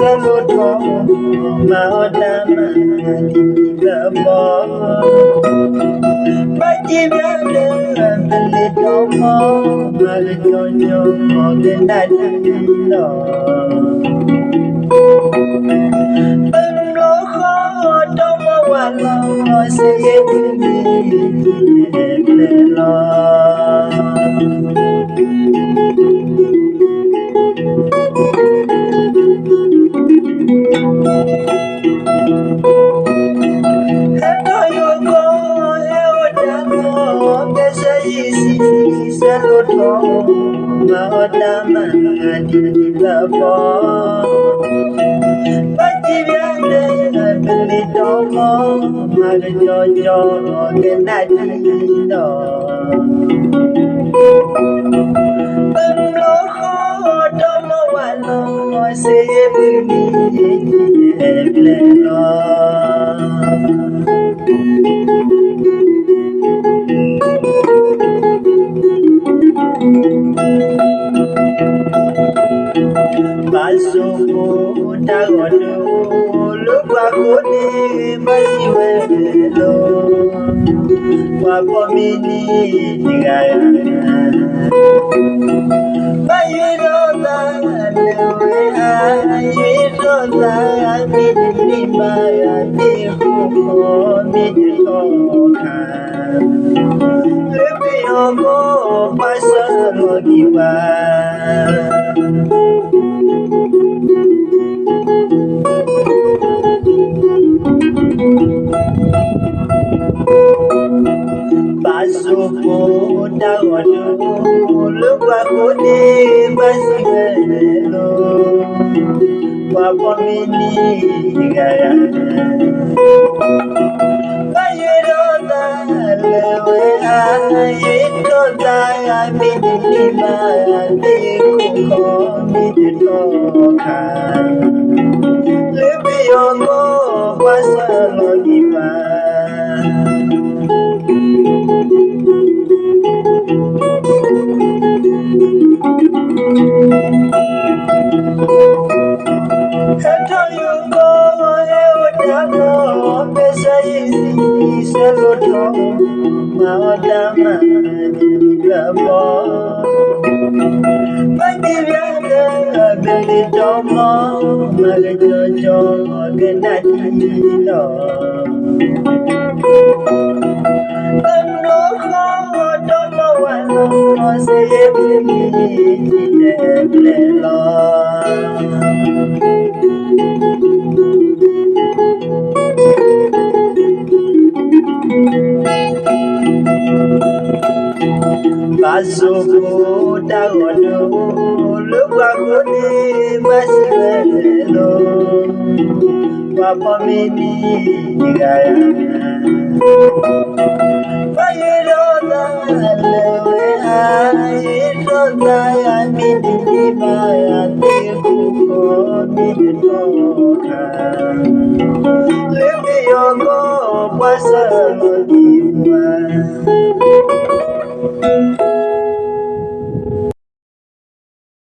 saluto maodama dilabo Bajibyale belitomo Maljonyo mogendadino Benloko tomo walo Seyebimi lelo Saluto maodama dilabo Bajibyale belitomo Maljonyo mogendadino Benloko tomo walo Seyebimi lelo Basuku dagodu lupakuni basiwelo wapomini tigaya Bayudola lewe ayudola midima ya dihumo miditoka Lepi omo pasalo giba Basuku dagodu lupakuni basiwelo wapomini tigaya Bayudola lewe ayudola midima ya dihumo miditoka Lepi omo pasalo giba Heto yuko eudamo pesa isi saluto maodama dilabo Bajibyale belitomo maljonyo mogendadino Benloko tomo walo Seyebimi lelo Basuku dagodu lupakuni basiwelo wapomini tigaya Bayudola lewe ayudola midima ya dihumo miditoka Lepi omo pasalo giba